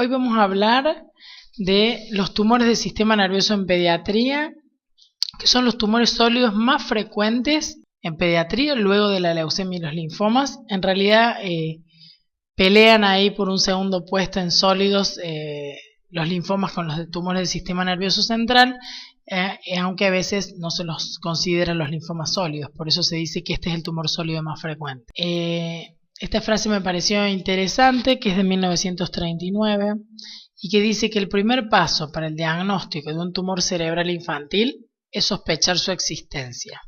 Hoy vamos a hablar de los tumores del sistema nervioso en pediatría, que son los tumores sólidos más frecuentes en pediatría luego de la leucemia y los linfomas. En realidad pelean ahí por un segundo puesto en sólidos los linfomas con los tumores del sistema nervioso central, aunque a veces no se los considera los linfomas sólidos, por eso se dice que este es el tumor sólido más frecuente. Esta frase me pareció interesante, que es de 1939, y que dice que el primer paso para el diagnóstico de un tumor cerebral infantil es sospechar su existencia.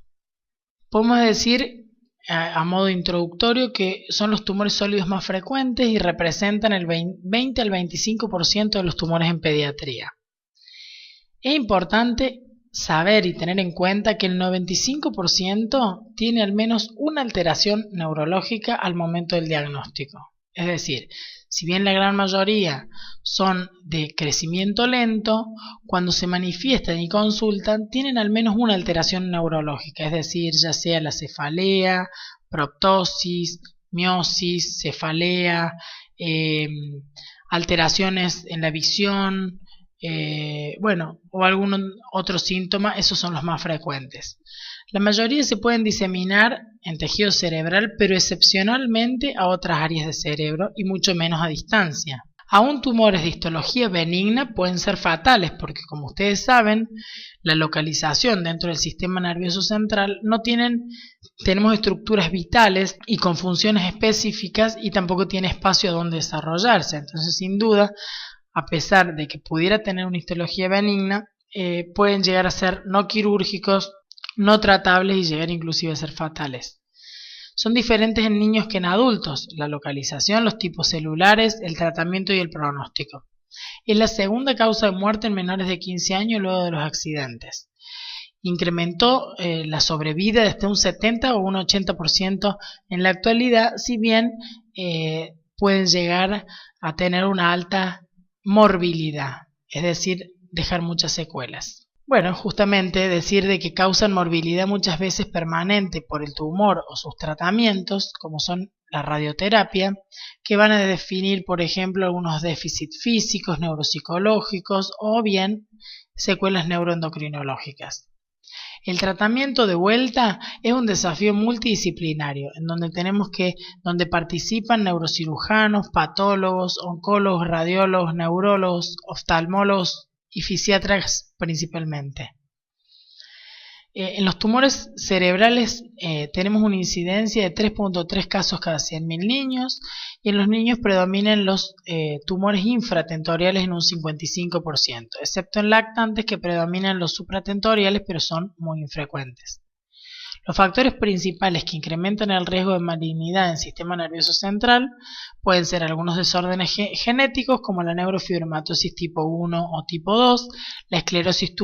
Podemos decir, a modo introductorio, que son los tumores sólidos más frecuentes y representan el 20 al 25% de los tumores en pediatría. Es importante saber y tener en cuenta que el 95% tiene al menos una alteración neurológica al momento del diagnóstico. Es decir, si bien la gran mayoría son de crecimiento lento, cuando se manifiestan y consultan tienen al menos una alteración neurológica, es decir, ya sea la cefalea, proptosis, miosis, cefalea, alteraciones en la visión, o algún otro síntoma. Esos son los más frecuentes. La mayoría se pueden diseminar en tejido cerebral, pero excepcionalmente a otras áreas del cerebro y mucho menos a distancia. Aún tumores de histología benigna pueden ser fatales porque, como ustedes saben, la localización dentro del sistema nervioso central tenemos estructuras vitales y con funciones específicas y tampoco tiene espacio donde desarrollarse. Entonces, sin duda, a pesar de que pudiera tener una histología benigna, pueden llegar a ser no quirúrgicos, no tratables y llegar inclusive a ser fatales. Son diferentes en niños que en adultos, la localización, los tipos celulares, el tratamiento y el pronóstico. Es la segunda causa de muerte en menores de 15 años luego de los accidentes. Incrementó la sobrevida desde un 70 o un 80% en la actualidad, si bien pueden llegar a tener una alta morbilidad, es decir, dejar muchas secuelas. Bueno, justamente decir de que causan morbilidad muchas veces permanente por el tumor o sus tratamientos, como son la radioterapia, que van a definir, por ejemplo, algunos déficits físicos, neuropsicológicos o bien secuelas neuroendocrinológicas. El tratamiento de vuelta es un desafío multidisciplinario, en donde participan neurocirujanos, patólogos, oncólogos, radiólogos, neurólogos, oftalmólogos y fisiatras principalmente. En los tumores cerebrales tenemos una incidencia de 3.3 casos cada 100.000 niños, y en los niños predominan los tumores infratentoriales en un 55%, excepto en lactantes, que predominan los supratentoriales, pero son muy infrecuentes. Los factores principales que incrementan el riesgo de malignidad en el sistema nervioso central pueden ser algunos desórdenes genéticos como la neurofibromatosis tipo 1 o tipo 2, la esclerosis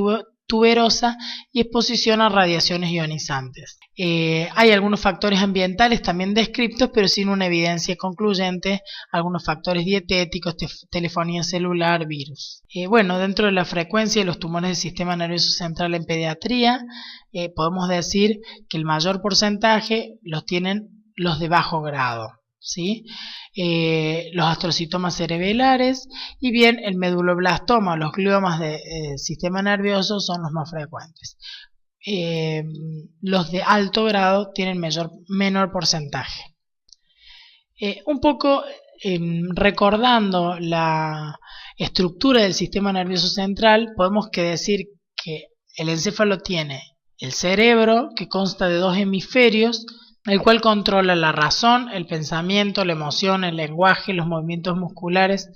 tuberosa y exposición a radiaciones ionizantes. Hay algunos factores ambientales también descriptos, pero sin una evidencia concluyente, algunos factores dietéticos, telefonía celular, virus. Dentro de la frecuencia de los tumores del sistema nervioso central en pediatría, podemos decir que el mayor porcentaje los tienen los de bajo grado, ¿sí? Los astrocitomas cerebelares y bien el meduloblastoma o los gliomas del sistema nervioso son los más frecuentes. Los de alto grado tienen menor porcentaje. Un poco recordando la estructura del sistema nervioso central, podemos decir que el encéfalo tiene el cerebro, que consta de dos hemisferios, el cual controla la razón, el pensamiento, la emoción, el lenguaje, los movimientos musculares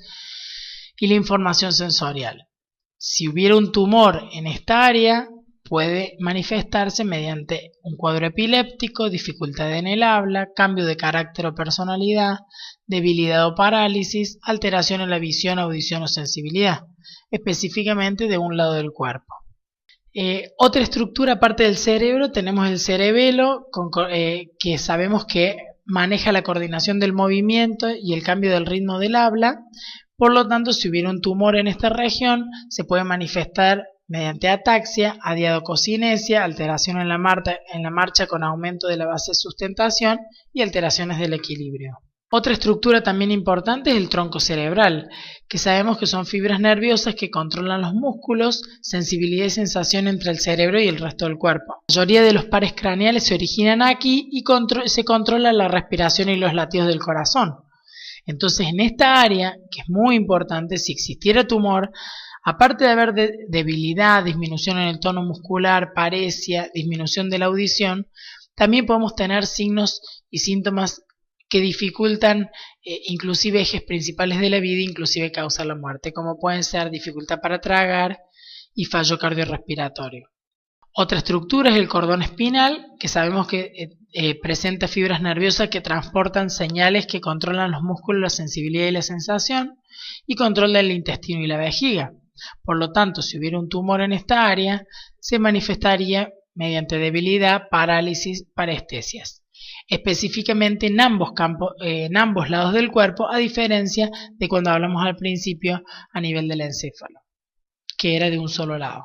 y la información sensorial. Si hubiera un tumor en esta área, puede manifestarse mediante un cuadro epiléptico, dificultad en el habla, cambio de carácter o personalidad, debilidad o parálisis, alteración en la visión, audición o sensibilidad, específicamente de un lado del cuerpo. Otra estructura aparte del cerebro, tenemos el cerebelo, que sabemos que maneja la coordinación del movimiento y el cambio del ritmo del habla. Por lo tanto, si hubiera un tumor en esta región, se puede manifestar mediante ataxia, adiadococinesia, alteración en la marcha con aumento de la base de sustentación y alteraciones del equilibrio. Otra estructura también importante es el tronco cerebral, que sabemos que son fibras nerviosas que controlan los músculos, sensibilidad y sensación entre el cerebro y el resto del cuerpo. La mayoría de los pares craneales se originan aquí y se controla la respiración y los latidos del corazón. Entonces, en esta área, que es muy importante, si existiera tumor, aparte de haber debilidad, disminución en el tono muscular, paresia, disminución de la audición, también podemos tener signos y síntomas que dificultan inclusive ejes principales de la vida, inclusive causan la muerte, como pueden ser dificultad para tragar y fallo cardiorrespiratorio. Otra estructura es el cordón espinal, que sabemos que presenta fibras nerviosas que transportan señales que controlan los músculos, la sensibilidad y la sensación, y controla el intestino y la vejiga. Por lo tanto, si hubiera un tumor en esta área, se manifestaría mediante debilidad, parálisis, parestesias. Específicamente en ambos lados del cuerpo, a diferencia de cuando hablamos al principio a nivel del encéfalo, que era de un solo lado.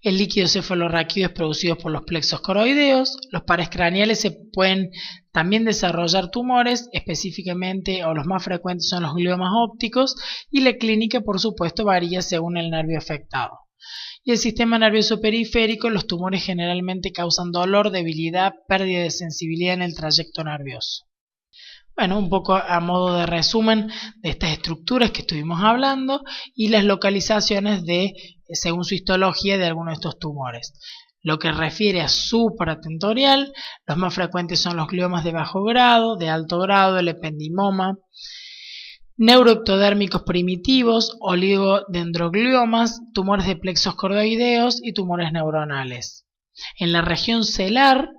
El líquido cefalorraquídeo es producido por los plexos coroideos. Los pares craneales se pueden también desarrollar tumores, específicamente, o los más frecuentes son los gliomas ópticos, y la clínica, por supuesto, varía según el nervio afectado. Y el sistema nervioso periférico, los tumores generalmente causan dolor, debilidad, pérdida de sensibilidad en el trayecto nervioso. Bueno, un poco a modo de resumen de estas estructuras que estuvimos hablando y las localizaciones según su histología de algunos de estos tumores. Lo que refiere a supratentorial, los más frecuentes son los gliomas de bajo grado, de alto grado, el ependimoma, neuroectodérmicos primitivos, oligodendrogliomas, tumores de plexos cordoideos y tumores neuronales. En la región celar,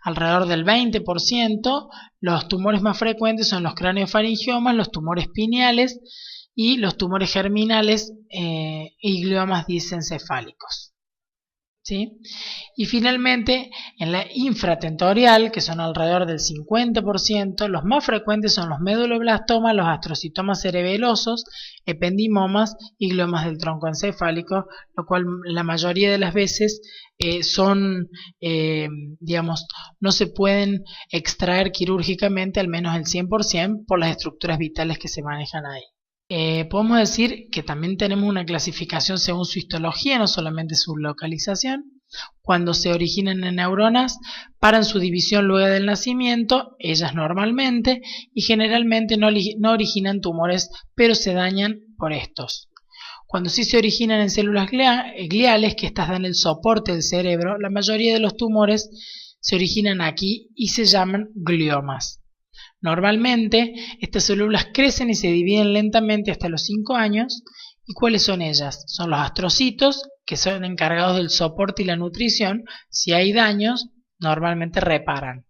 alrededor del 20%, los tumores más frecuentes son los craneofaringiomas, los tumores pineales y los tumores germinales y gliomas disencefálicos. ¿Sí? Y finalmente, en la infratentorial, que son alrededor del 50%, los más frecuentes son los meduloblastomas, los astrocitomas cerebelosos, ependimomas y gliomas del tronco encefálico, lo cual la mayoría de las veces no se pueden extraer quirúrgicamente, al menos el 100%, por las estructuras vitales que se manejan ahí. Podemos decir que también tenemos una clasificación según su histología, no solamente su localización. Cuando se originan en neuronas, paran su división luego del nacimiento, ellas normalmente, y generalmente no originan tumores, pero se dañan por estos. Cuando sí se originan en células gliales, que estas dan el soporte del cerebro, la mayoría de los tumores se originan aquí y se llaman gliomas. Normalmente, estas células crecen y se dividen lentamente hasta los 5 años. ¿Y cuáles son ellas? Son los astrocitos, que son encargados del soporte y la nutrición. Si hay daños, normalmente reparan.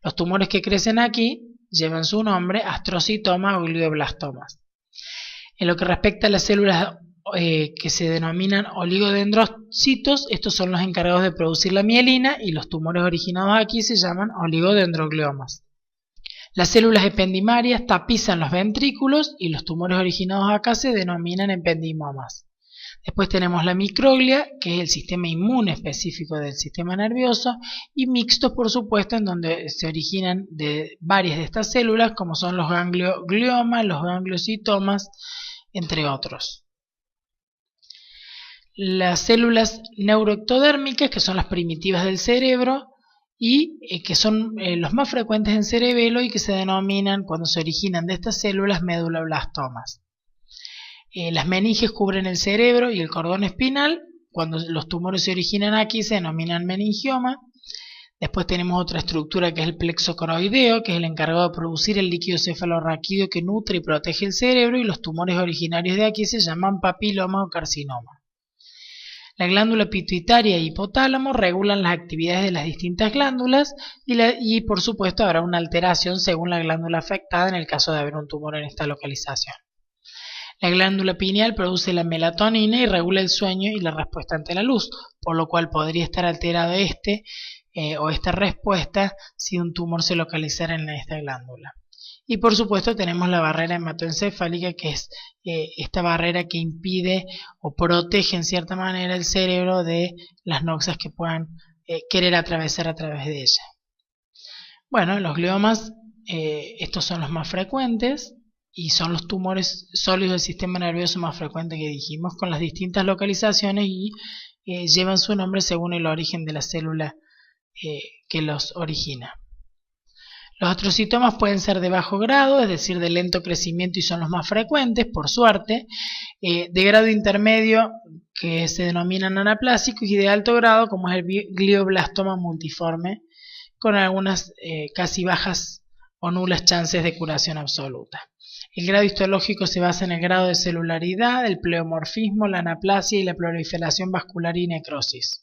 Los tumores que crecen aquí llevan su nombre, astrocitoma o glioblastomas. En lo que respecta a las células que se denominan oligodendrocitos, estos son los encargados de producir la mielina y los tumores originados aquí se llaman oligodendrogliomas. Las células ependimarias tapizan los ventrículos y los tumores originados acá se denominan ependimomas. Después tenemos la microglia, que es el sistema inmune específico del sistema nervioso, y mixtos, por supuesto, en donde se originan de varias de estas células, como son los gangliogliomas, los gangliositomas, entre otros. Las células neuroectodérmicas, que son las primitivas del cerebro, y que son los más frecuentes en cerebelo y que se denominan, cuando se originan de estas células, meduloblastomas. Las meninges cubren el cerebro y el cordón espinal. Cuando los tumores se originan aquí se denominan meningioma. Después tenemos otra estructura que es el plexo coroideo, que es el encargado de producir el líquido cefalorraquídeo que nutre y protege el cerebro, y los tumores originarios de aquí se llaman papiloma o carcinoma. La glándula pituitaria y hipotálamo regulan las actividades de las distintas glándulas y por supuesto habrá una alteración según la glándula afectada en el caso de haber un tumor en esta localización. La glándula pineal produce la melatonina y regula el sueño y la respuesta ante la luz, por lo cual podría estar alterado esta respuesta si un tumor se localizara en esta glándula. Y por supuesto tenemos la barrera hematoencefálica, que es esta barrera que impide o protege en cierta manera el cerebro de las noxas que puedan querer atravesar a través de ella. Bueno, los gliomas estos son los más frecuentes y son los tumores sólidos del sistema nervioso más frecuentes que dijimos, con las distintas localizaciones y llevan su nombre según el origen de la célula que los origina. Los astrocitomas pueden ser de bajo grado, es decir, de lento crecimiento y son los más frecuentes, por suerte, de grado intermedio, que se denominan anaplásicos, y de alto grado, como es el glioblastoma multiforme, con algunas casi bajas o nulas chances de curación absoluta. El grado histológico se basa en el grado de celularidad, el pleomorfismo, la anaplasia y la proliferación vascular y necrosis.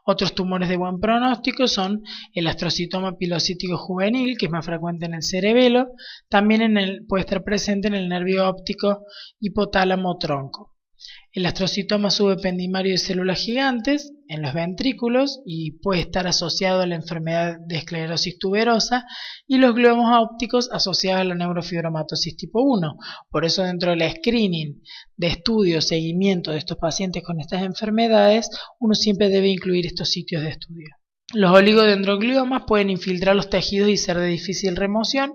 Otros tumores de buen pronóstico son el astrocitoma pilocítico juvenil, que es más frecuente en el cerebelo, también puede estar presente en el nervio óptico hipotálamo-tronco. El astrocitoma subependimario de células gigantes en los ventrículos y puede estar asociado a la enfermedad de esclerosis tuberosa, y los gliomas ópticos asociados a la neurofibromatosis tipo 1. Por eso dentro del screening de estudio, seguimiento de estos pacientes con estas enfermedades, uno siempre debe incluir estos sitios de estudio. Los oligodendrogliomas pueden infiltrar los tejidos y ser de difícil remoción.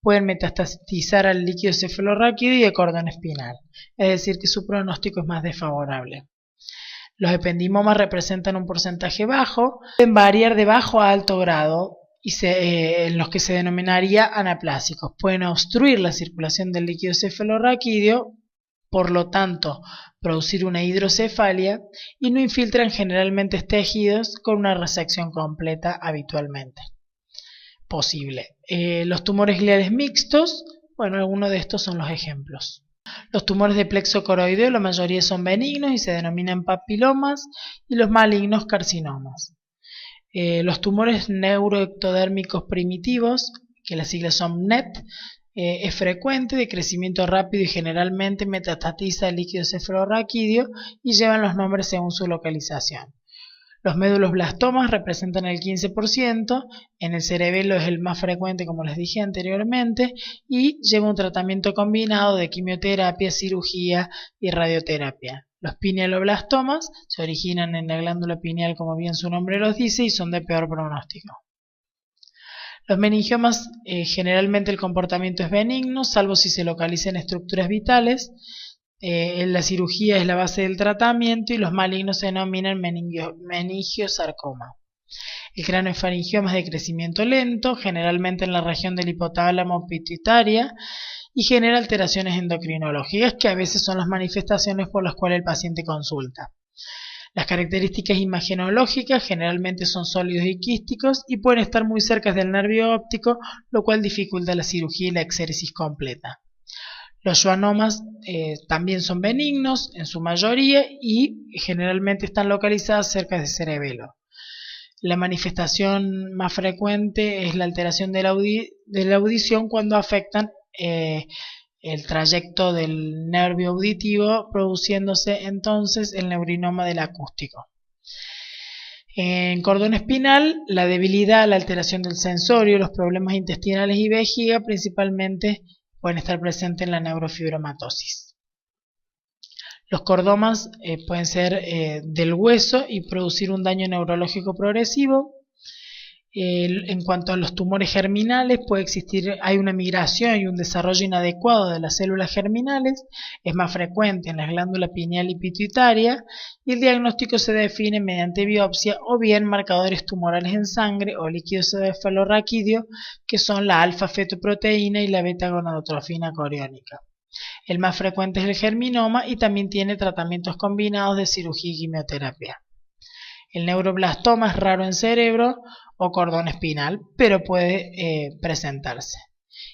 Pueden metastatizar al líquido cefalorraquídeo y al cordón espinal, es decir, que su pronóstico es más desfavorable. Los ependimomas representan un porcentaje bajo, pueden variar de bajo a alto grado y en los que se denominaría anaplásicos. Pueden obstruir la circulación del líquido cefalorraquídeo, por lo tanto producir una hidrocefalia, y no infiltran generalmente tejidos con una resección completa habitualmente posible. Los tumores gliales mixtos, bueno, algunos de estos son los ejemplos. Los tumores de plexo coroideo, la mayoría son benignos y se denominan papilomas, y los malignos carcinomas. Los tumores neuroectodérmicos primitivos, que las siglas son NET, es frecuente, de crecimiento rápido y generalmente metastatiza el líquido cefalorraquídeo y llevan los nombres según su localización. Los meduloblastomas representan el 15%, en el cerebelo es el más frecuente, como les dije anteriormente, y lleva un tratamiento combinado de quimioterapia, cirugía y radioterapia. Los pinealoblastomas se originan en la glándula pineal, como bien su nombre los dice, y son de peor pronóstico. Los meningiomas, generalmente el comportamiento es benigno, salvo si se localiza en estructuras vitales. La cirugía es la base del tratamiento y los malignos se denominan meningiosarcoma. El craneofaringioma es de crecimiento lento, generalmente en la región del hipotálamo pituitaria, y genera alteraciones endocrinológicas que a veces son las manifestaciones por las cuales el paciente consulta. Las características imagenológicas generalmente son sólidos y quísticos y pueden estar muy cerca del nervio óptico, lo cual dificulta la cirugía y la exéresis completa. Los schwannomas también son benignos en su mayoría y generalmente están localizadas cerca del cerebelo. La manifestación más frecuente es la alteración de la audición cuando afectan el trayecto del nervio auditivo, produciéndose entonces el neurinoma del acústico. En cordón espinal, la debilidad, la alteración del sensorio, los problemas intestinales y vejiga principalmente pueden estar presentes en la neurofibromatosis. Los cordomas pueden ser del hueso y producir un daño neurológico progresivo. En cuanto a los tumores germinales, hay una migración y un desarrollo inadecuado de las células germinales, es más frecuente en la glándula pineal y pituitaria, y el diagnóstico se define mediante biopsia o bien marcadores tumorales en sangre o líquido cefalorraquídeo, que son la alfa-fetoproteína y la beta-gonadotrofina coriónica. El más frecuente es el germinoma y también tiene tratamientos combinados de cirugía y quimioterapia. El neuroblastoma es raro en cerebro o cordón espinal, pero puede presentarse.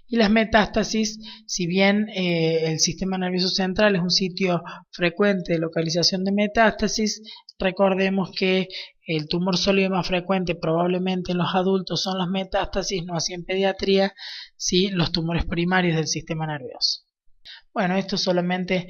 Y las metástasis, si bien el sistema nervioso central es un sitio frecuente de localización de metástasis, recordemos que el tumor sólido más frecuente probablemente en los adultos son las metástasis, no así en pediatría, sí los tumores primarios del sistema nervioso. Bueno, esto solamente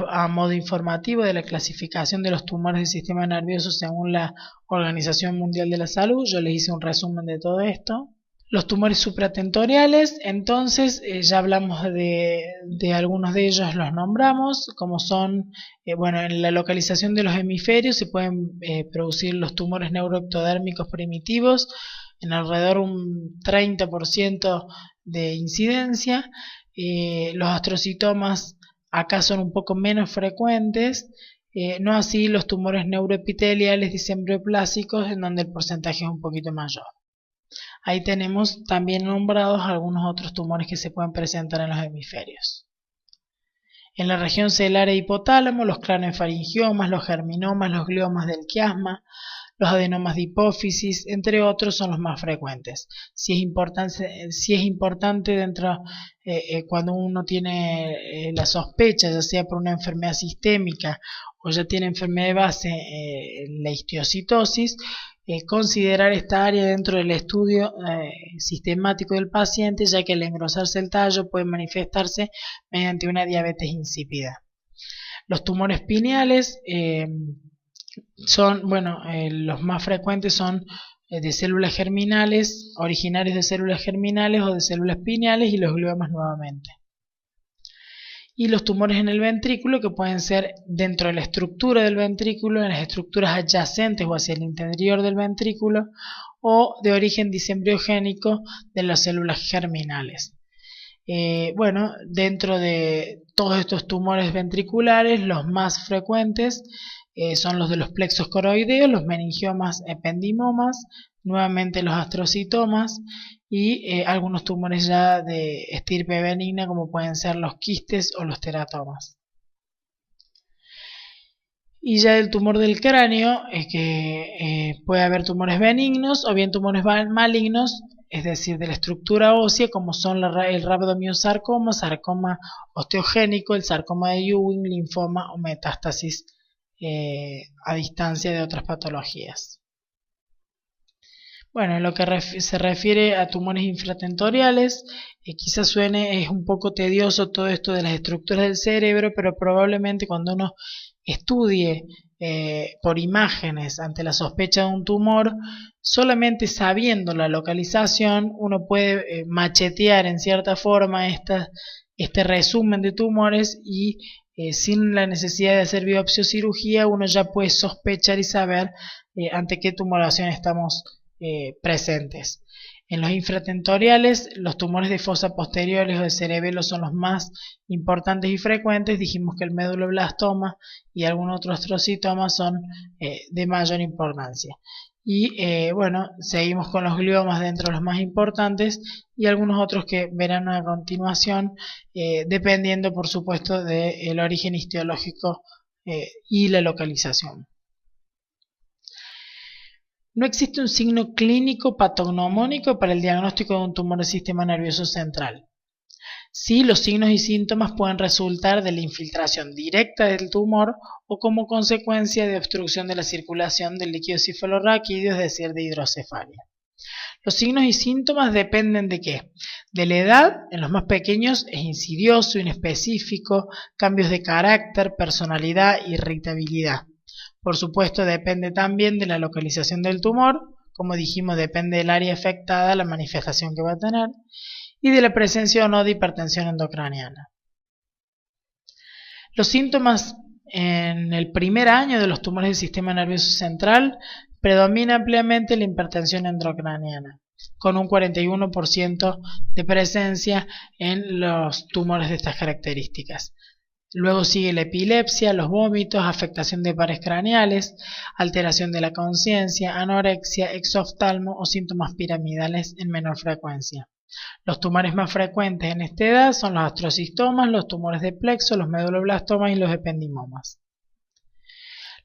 a modo informativo de la clasificación de los tumores del sistema nervioso según la Organización Mundial de la Salud. Yo les hice un resumen de todo esto. Los tumores supratentoriales, entonces ya hablamos de algunos de ellos, los nombramos, como son, en la localización de los hemisferios se pueden producir los tumores neuroectodérmicos primitivos, en alrededor un 30% de incidencia. Los astrocitomas acá son un poco menos frecuentes, no así los tumores neuroepiteliales disembroplásicos, en donde el porcentaje es un poquito mayor. Ahí tenemos también nombrados algunos otros tumores que se pueden presentar en los hemisferios. En la región celular e hipotálamo, los craniofaringiomas, los germinomas, los gliomas del quiasma, los adenomas de hipófisis, entre otros, son los más frecuentes. Si es importante dentro, cuando uno tiene la sospecha, ya sea por una enfermedad sistémica o ya tiene enfermedad de base, la histiocytosis, considerar esta área dentro del estudio sistemático del paciente, ya que al engrosarse el tallo puede manifestarse mediante una diabetes insípida. Los tumores pineales los más frecuentes son de células germinales, originarios de células germinales o de células pineales, y los gliomas nuevamente. Y los tumores en el ventrículo, que pueden ser dentro de la estructura del ventrículo, en las estructuras adyacentes o hacia el interior del ventrículo, o de origen disembriogénico de las células germinales. Dentro de todos estos tumores ventriculares, los más frecuentes son los de los plexos coroideos, los meningiomas ependimomas, nuevamente los astrocitomas y algunos tumores ya de estirpe benigna, como pueden ser los quistes o los teratomas. Y ya el tumor del cráneo es que puede haber tumores benignos o bien tumores malignos, es decir, de la estructura ósea, como son el rhabdomyosarcoma, sarcoma osteogénico, el sarcoma de Ewing, linfoma o metástasis a distancia de otras patologías. Bueno, en lo que se refiere a tumores infratentoriales, quizás es un poco tedioso todo esto de las estructuras del cerebro, pero probablemente cuando uno estudie por imágenes ante la sospecha de un tumor, solamente sabiendo la localización, uno puede machetear en cierta forma este resumen de tumores y sin la necesidad de hacer biopsia o cirugía, uno ya puede sospechar y saber ante qué tumoración estamos presentes. En los infratentoriales, los tumores de fosa posteriores o de cerebelo son los más importantes y frecuentes. Dijimos que el meduloblastoma y algún otro astrocitoma son de mayor importancia. Y seguimos con los gliomas dentro de los más importantes y algunos otros que verán a continuación, dependiendo por supuesto del origen histológico y la localización. No existe un signo clínico patognomónico para el diagnóstico de un tumor del sistema nervioso central. Sí, los signos y síntomas pueden resultar de la infiltración directa del tumor o como consecuencia de obstrucción de la circulación del líquido cefalorraquídeo, es decir, de hidrocefalia. Los signos y síntomas dependen de ¿qué? De la edad. En los más pequeños es insidioso, inespecífico, cambios de carácter, personalidad, irritabilidad. Por supuesto, depende también de la localización del tumor, como dijimos, depende del área afectada, la manifestación que va a tener, y de la presencia o no de hipertensión endocraniana. Los síntomas en el primer año de los tumores del sistema nervioso central predomina ampliamente la hipertensión endocraniana, con un 41% de presencia en los tumores de estas características. Luego sigue la epilepsia, los vómitos, afectación de pares craneales, alteración de la conciencia, anorexia, exoftalmo o síntomas piramidales en menor frecuencia. Los tumores más frecuentes en esta edad son los astrocistomas, los tumores de plexo, los meduloblastomas y los ependimomas.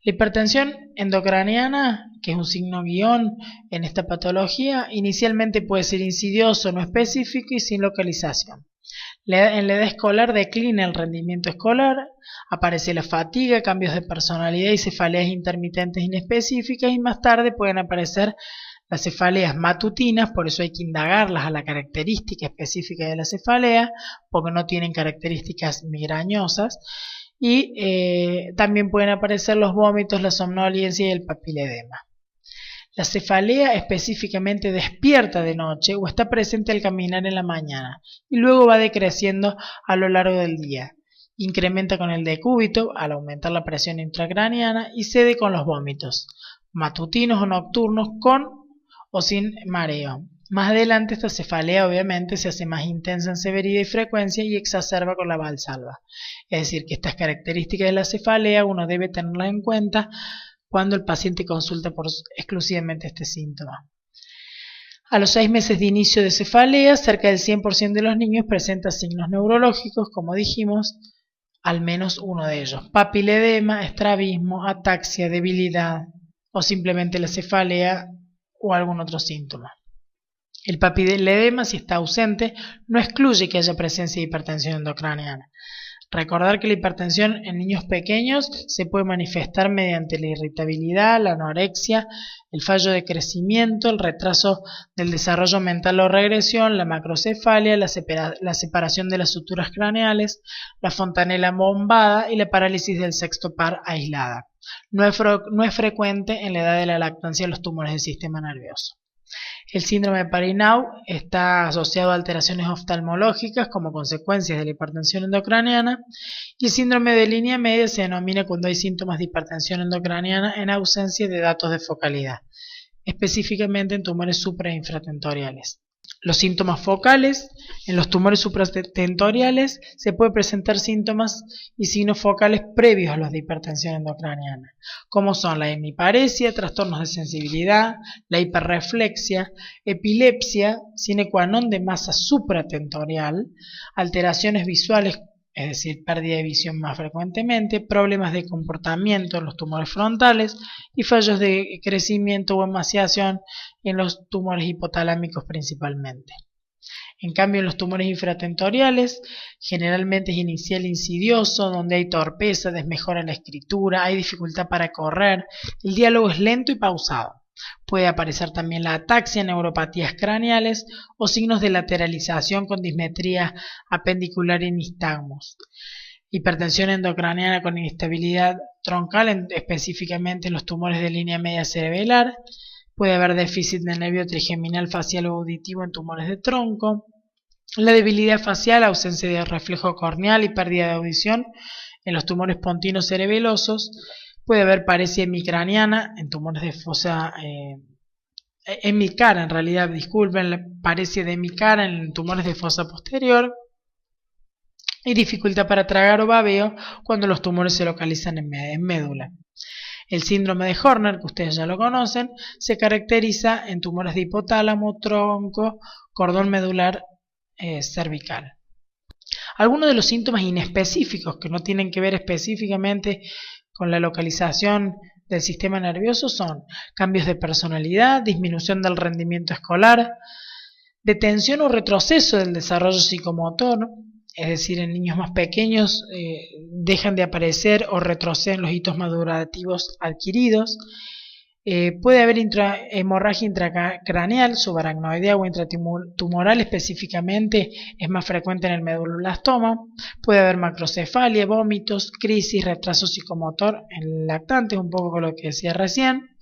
La hipertensión endocraniana, que es un signo guión en esta patología, inicialmente puede ser insidioso, no específico y sin localización. En la edad escolar declina el rendimiento escolar, aparece la fatiga, cambios de personalidad y cefaleas intermitentes inespecíficas, y más tarde pueden aparecer las cefaleas matutinas, por eso hay que indagarlas a la característica específica de la cefalea, porque no tienen características migrañosas, y también pueden aparecer los vómitos, la somnolencia y el papiledema. La cefalea específicamente despierta de noche o está presente al caminar en la mañana y luego va decreciendo a lo largo del día. Incrementa con el decúbito al aumentar la presión intracraniana y cede con los vómitos, matutinos o nocturnos con o sin mareo. Más adelante esta cefalea obviamente se hace más intensa en severidad y frecuencia y exacerba con la valsalva. Es decir, que estas características de la cefalea uno debe tenerlas en cuenta cuando el paciente consulta por exclusivamente este síntoma. A los 6 meses de inicio de cefalea, cerca del 100% de los niños presenta signos neurológicos, como dijimos, al menos uno de ellos: papiledema, estrabismo, ataxia, debilidad o simplemente la cefalea o algún otro síntoma. El papiledema, si está ausente, no excluye que haya presencia de hipertensión endocraniana. Recordar que la hipertensión en niños pequeños se puede manifestar mediante la irritabilidad, la anorexia, el fallo de crecimiento, el retraso del desarrollo mental o regresión, la macrocefalia, la separación de las suturas craneales, la fontanela bombada y la parálisis del sexto par aislada. No es frecuente en la edad de la lactancia los tumores del sistema nervioso. El síndrome de Parinau está asociado a alteraciones oftalmológicas como consecuencias de la hipertensión endocraniana, y el síndrome de línea media se denomina cuando hay síntomas de hipertensión endocraniana en ausencia de datos de focalidad, específicamente en tumores supra e infratentoriales. Los síntomas focales: en los tumores supratentoriales se puede presentar síntomas y signos focales previos a los de hipertensión endocraniana, como son la hemiparesia, trastornos de sensibilidad, la hiperreflexia, epilepsia, sine qua non de masa supratentorial, alteraciones visuales, es decir, pérdida de visión más frecuentemente, problemas de comportamiento en los tumores frontales y fallos de crecimiento o emaciación en los tumores hipotalámicos principalmente. En cambio, en los tumores infratentoriales, generalmente es inicial insidioso, donde hay torpeza, desmejora en la escritura, hay dificultad para correr, el diálogo es lento y pausado. Puede aparecer también la ataxia, neuropatías craneales o signos de lateralización con dismetría apendicular y nistagmos. Hipertensión endocraniana con inestabilidad troncal, específicamente en los tumores de línea media cerebelar. Puede haber déficit del nervio trigeminal facial o auditivo en tumores de tronco. La debilidad facial, ausencia de reflejo corneal y pérdida de audición en los tumores pontinos cerebelosos. Puede haber paresia hemicraniana en tumores de fosa hemicara, en realidad, disculpen, la paresia de hemicara en tumores de fosa posterior, y dificultad para tragar o babeo cuando los tumores se localizan en médula. El síndrome de Horner, que ustedes ya lo conocen, se caracteriza en tumores de hipotálamo, tronco, cordón medular cervical. Algunos de los síntomas inespecíficos que no tienen que ver específicamente con la localización del sistema nervioso son cambios de personalidad, disminución del rendimiento escolar, detención o retroceso del desarrollo psicomotor, es decir, en niños más pequeños dejan de aparecer o retroceden los hitos madurativos adquiridos. Puede haber hemorragia intracraneal, subaracnoidea o intratumoral, específicamente es más frecuente en el medulloblastoma. Puede haber macrocefalia, vómitos, crisis, retraso psicomotor en lactantes, un poco con lo que decía recién,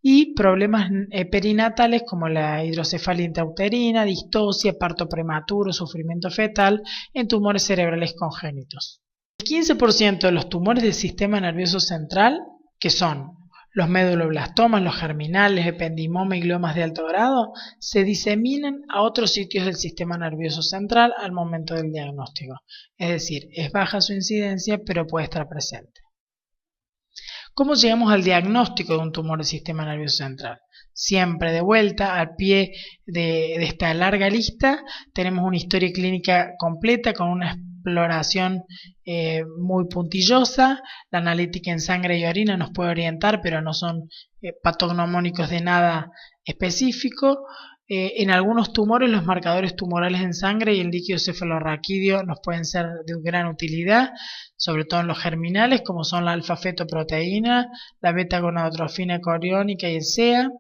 y problemas perinatales como la hidrocefalia intrauterina, distocia, parto prematuro, sufrimiento fetal en tumores cerebrales congénitos. El 15% de los tumores del sistema nervioso central, que son los meduloblastomas, los germinales, ependimoma y gliomas de alto grado, se diseminan a otros sitios del sistema nervioso central al momento del diagnóstico. Es decir, es baja su incidencia, pero puede estar presente. ¿Cómo llegamos al diagnóstico de un tumor del sistema nervioso central? Siempre de vuelta al pie de esta larga lista tenemos una historia clínica completa con una exploración muy puntillosa. La analítica en sangre y orina nos puede orientar, pero no son patognomónicos de nada específico. En algunos tumores los marcadores tumorales en sangre y el líquido cefalorraquídeo nos pueden ser de gran utilidad, sobre todo en los germinales, como son la alfa-fetoproteína, la beta-gonadotrofina coriónica y el SEA.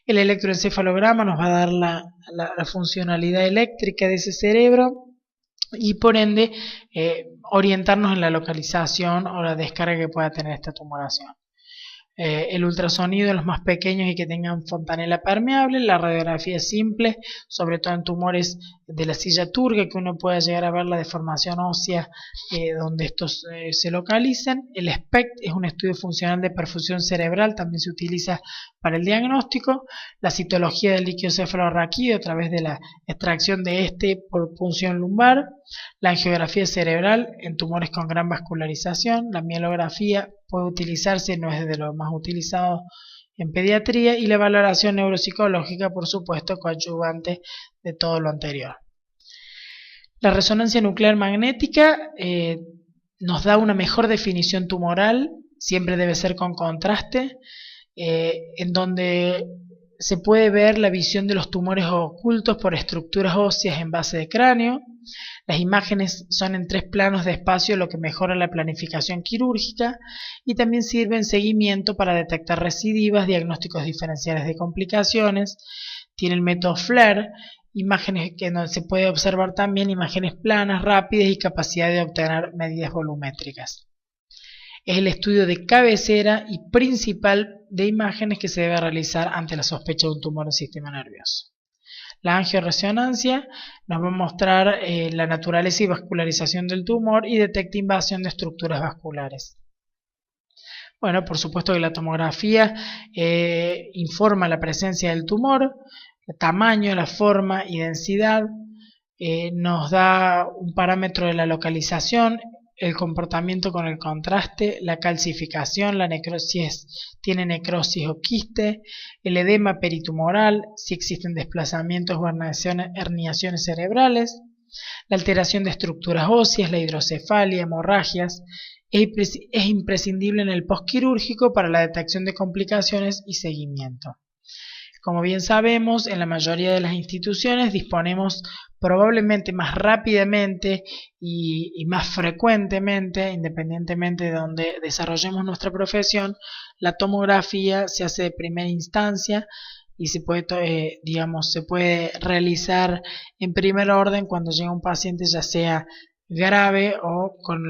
El electroencefalograma nos va a dar la funcionalidad eléctrica de ese cerebro y por ende orientarnos en la localización o la descarga que pueda tener esta tumoración. el ultrasonido en los más pequeños y que tengan fontanela permeable, la radiografía simple, sobre todo en tumores de la silla turca, que uno pueda llegar a ver la deformación ósea donde estos se localicen. El SPECT es un estudio funcional de perfusión cerebral, también se utiliza para el diagnóstico. La citología del líquido cefalorraquídeo a través de la extracción de este por punción lumbar. La angiografía cerebral en tumores con gran vascularización. La mielografía puede utilizarse, no es de lo más utilizado en pediatría, y la valoración neuropsicológica, por supuesto, coadyuvante de todo lo anterior. La resonancia nuclear magnética nos da una mejor definición tumoral, siempre debe ser con contraste, en donde se puede ver la visión de los tumores ocultos por estructuras óseas en base de cráneo. Las imágenes son en 3 planos de espacio, lo que mejora la planificación quirúrgica, y también sirve en seguimiento para detectar recidivas, diagnósticos diferenciales de complicaciones. Tiene el método FLAIR, imágenes que se puede observar también imágenes planas, rápidas y capacidad de obtener medidas volumétricas. Es el estudio de cabecera y principal de imágenes que se debe realizar ante la sospecha de un tumor del sistema nervioso. La angioresonancia nos va a mostrar la naturaleza y vascularización del tumor y detecta invasión de estructuras vasculares. Bueno, por supuesto que la tomografía informa la presencia del tumor, el tamaño, la forma y densidad, nos da un parámetro de la localización, el comportamiento con el contraste, la calcificación, la necrosis, tiene necrosis o quiste, el edema peritumoral, si existen desplazamientos o herniaciones cerebrales, la alteración de estructuras óseas, la hidrocefalia, hemorragias. Es imprescindible en el postquirúrgico para la detección de complicaciones y seguimiento. Como bien sabemos, en la mayoría de las instituciones disponemos probablemente más rápidamente y más frecuentemente, independientemente de donde desarrollemos nuestra profesión, la tomografía se hace de primera instancia y se puede, se puede realizar en primer orden cuando llega un paciente ya sea grave o con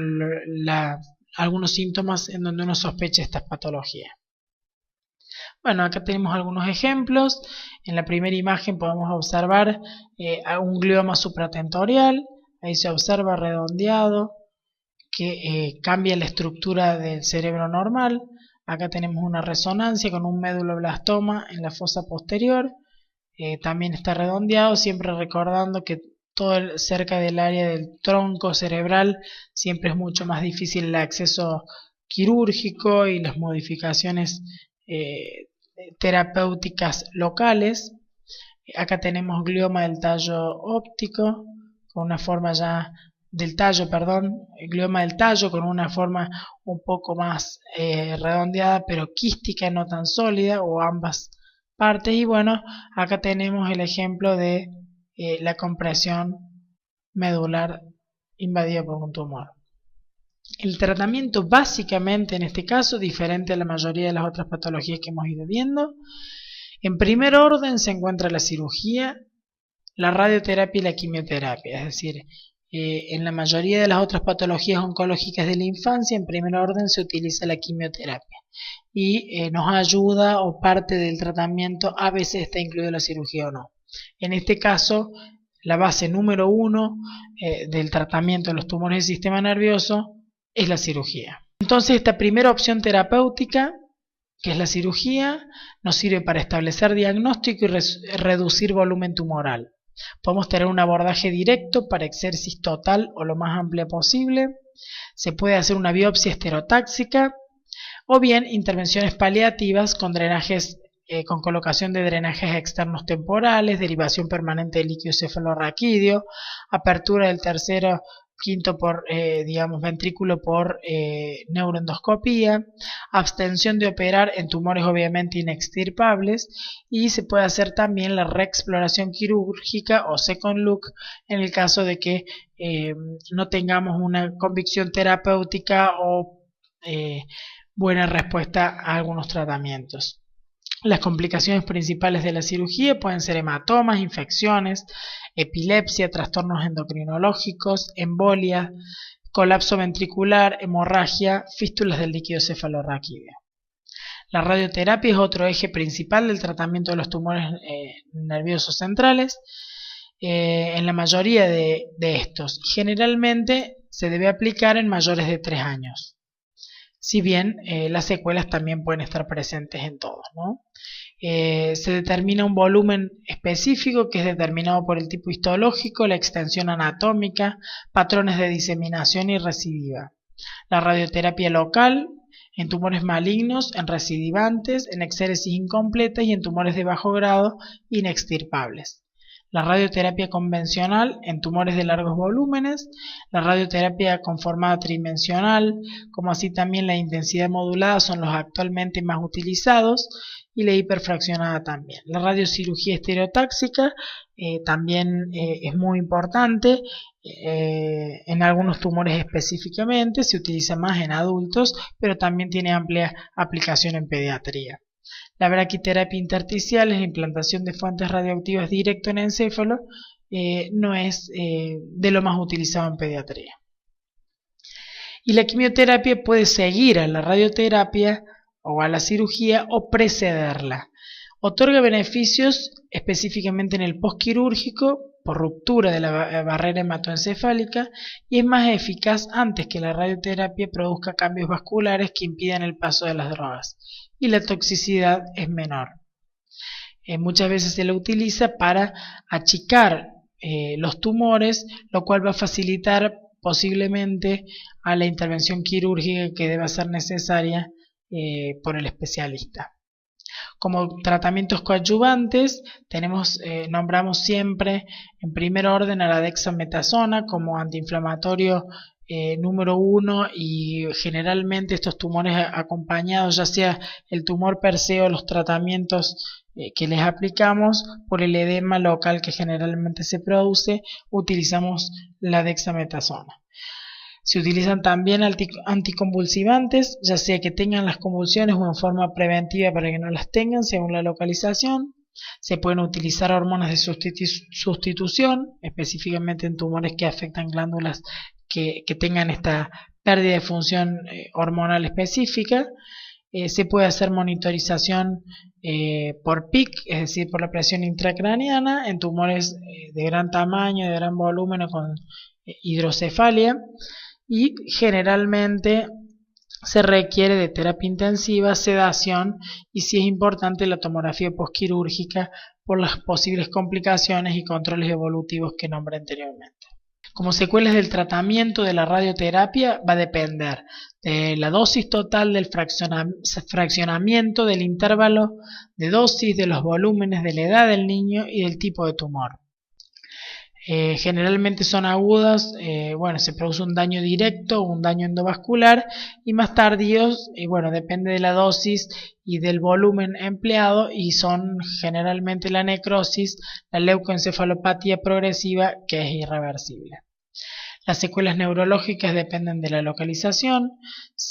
algunos síntomas en donde uno sospecha estas patologías. Bueno, acá tenemos algunos ejemplos. En la primera imagen podemos observar un glioma supratentorial. Ahí se observa redondeado que cambia la estructura del cerebro normal. Acá tenemos una resonancia con un méduloblastoma en la fosa posterior. También está redondeado, siempre recordando que todo cerca del área del tronco cerebral siempre es mucho más difícil el acceso quirúrgico y las modificaciones terapéuticas locales. Acá tenemos glioma del tallo óptico con una forma ya glioma del tallo con una forma un poco más redondeada pero quística, no tan sólida, o ambas partes. Y bueno, acá tenemos el ejemplo de la compresión medular invadida por un tumor. El tratamiento básicamente en este caso, diferente a la mayoría de las otras patologías que hemos ido viendo, en primer orden se encuentra la cirugía, la radioterapia y la quimioterapia. Es decir, en la mayoría de las otras patologías oncológicas de la infancia, en primer orden se utiliza la quimioterapia y nos ayuda, o parte del tratamiento a veces está incluida la cirugía o no. En este caso, la base número 1 del tratamiento de los tumores del sistema nervioso es la cirugía. Entonces, esta primera opción terapéutica, que es la cirugía, nos sirve para establecer diagnóstico y reducir volumen tumoral. Podemos tener un abordaje directo para exéresis total o lo más amplia posible. Se puede hacer una biopsia esterotáxica o bien intervenciones paliativas con drenajes, con colocación de drenajes externos temporales, derivación permanente de líquido cefalorraquídeo, apertura del tercero quinto ventrículo por neuroendoscopía, abstención de operar en tumores obviamente inextirpables, y se puede hacer también la reexploración quirúrgica o second look en el caso de que no tengamos una convicción terapéutica o buena respuesta a algunos tratamientos. Las complicaciones principales de la cirugía pueden ser hematomas, infecciones, epilepsia, trastornos endocrinológicos, embolia, colapso ventricular, hemorragia, fístulas del líquido cefalorraquídeo. La radioterapia es otro eje principal del tratamiento de los tumores nerviosos centrales. En la mayoría de estos, generalmente se debe aplicar en mayores de 3 años. Si bien las secuelas también pueden estar presentes en todos, ¿no? Se determina un volumen específico que es determinado por el tipo histológico, la extensión anatómica, patrones de diseminación y recidiva. La radioterapia local en tumores malignos, en recidivantes, en exéresis incompletas y en tumores de bajo grado inextirpables. La radioterapia convencional en tumores de largos volúmenes, la radioterapia conformada tridimensional, como así también la intensidad modulada son los actualmente más utilizados, y la hiperfraccionada también. La radiocirugía estereotáxica también es muy importante, en algunos tumores específicamente, se utiliza más en adultos, pero también tiene amplia aplicación en pediatría. La braquiterapia intersticial es la implantación de fuentes radioactivas directo en el encéfalo, no es de lo más utilizado en pediatría. Y la quimioterapia puede seguir a la radioterapia o a la cirugía o precederla. Otorga beneficios específicamente en el postquirúrgico por ruptura de la barrera hematoencefálica y es más eficaz antes que la radioterapia produzca cambios vasculares que impidan el paso de las drogas, y la toxicidad es menor. Muchas veces se la utiliza para achicar los tumores, lo cual va a facilitar posiblemente a la intervención quirúrgica que deba ser necesaria por el especialista. Como tratamientos coadyuvantes nombramos siempre en primer orden a la dexametasona como antiinflamatorio número 1, y generalmente estos tumores acompañados, ya sea el tumor per se o los tratamientos que les aplicamos por el edema local que generalmente se produce, utilizamos la dexametasona. Se utilizan también anticonvulsivantes, ya sea que tengan las convulsiones o en forma preventiva para que no las tengan según la localización. Se pueden utilizar hormonas de sustitución, específicamente en tumores que afectan glándulas que tengan esta pérdida de función hormonal específica. Se puede hacer monitorización por PIC, es decir, por la presión intracraneana, en tumores de gran tamaño, de gran volumen o con hidrocefalia. Y generalmente se requiere de terapia intensiva, sedación y, si es importante, la tomografía postquirúrgica por las posibles complicaciones y controles evolutivos que nombré anteriormente. Como secuelas del tratamiento de la radioterapia va a depender de la dosis total, del fraccionamiento, del intervalo de dosis, de los volúmenes, de la edad del niño y del tipo de tumor. Generalmente son agudas, se produce un daño directo o un daño endovascular, y más tardíos, depende de la dosis y del volumen empleado, y son generalmente la necrosis, la leucoencefalopatía progresiva, que es irreversible. Las secuelas neurológicas dependen de la localización.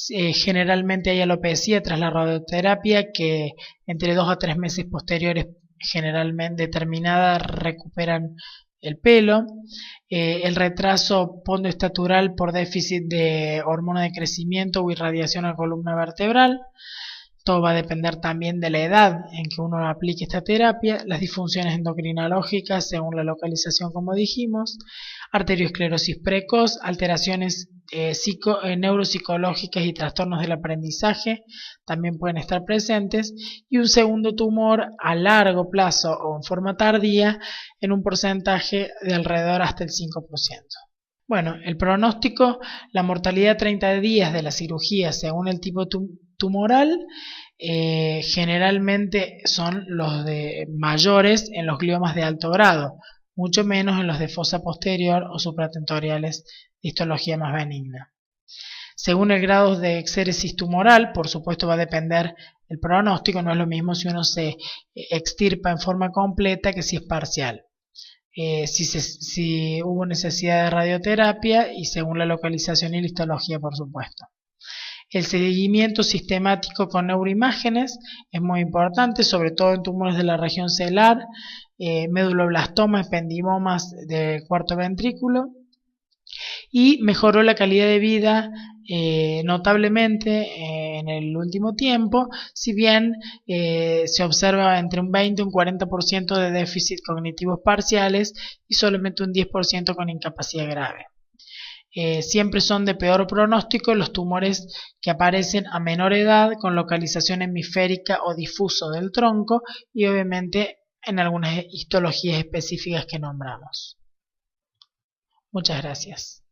Generalmente hay alopecia tras la radioterapia que entre 2 a 3 meses posteriores, generalmente determinada, recuperan el pelo. El retraso pondoestatural por déficit de hormona de crecimiento o irradiación a la columna vertebral. Todo va a depender también de la edad en que uno aplique esta terapia. Las disfunciones endocrinológicas según la localización, como dijimos. Arteriosclerosis precoz, alteraciones neuropsicológicas y trastornos del aprendizaje también pueden estar presentes, y un segundo tumor a largo plazo o en forma tardía en un porcentaje de alrededor hasta el 5%. Bueno, el pronóstico, la mortalidad a 30 días de la cirugía según el tipo tumoral, generalmente son los de mayores en los gliomas de alto grado, mucho menos en los de fosa posterior o supratentoriales de histología más benigna. Según el grado de exéresis tumoral, por supuesto va a depender el pronóstico, no es lo mismo si uno se extirpa en forma completa que si es parcial. Si hubo necesidad de radioterapia y según la localización y la histología, por supuesto. El seguimiento sistemático con neuroimágenes es muy importante, sobre todo en tumores de la región celular, meduloblastomas, ependimomas del cuarto ventrículo, y mejoró la calidad de vida notablemente en el último tiempo, si bien se observa entre un 20 y un 40% de déficit cognitivos parciales y solamente un 10% con incapacidad grave. Siempre son de peor pronóstico los tumores que aparecen a menor edad con localización hemisférica o difuso del tronco y obviamente en algunas histologías específicas que nombramos. Muchas gracias.